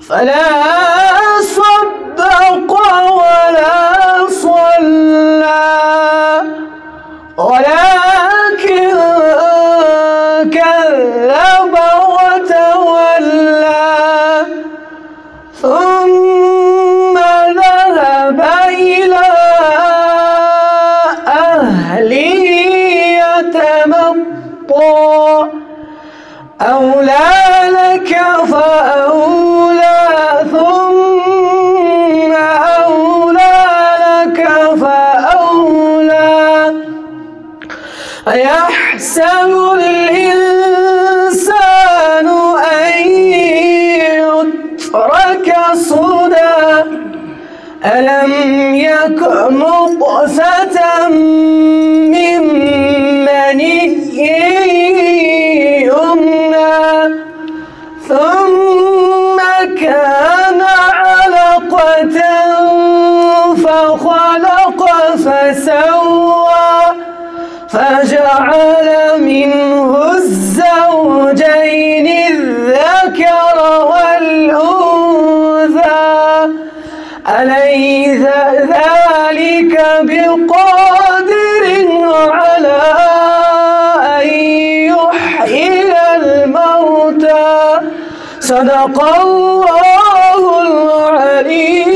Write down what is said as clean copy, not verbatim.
فلا صدق ولا صلى ولكن كذب وتولى ثم ذهب إلى أهله يتمطى أولى لك فأولى ثم أولى لك فأولى أيحسب الإنسان أن يترك سدى ألم يك نطفة من مني يمنى ثم كان علقة فخلق فسوى فجعل منه الزوجين الذكر والأنثى أليس ذلك بقادر على أن يحيي الموتى صدق الله العلي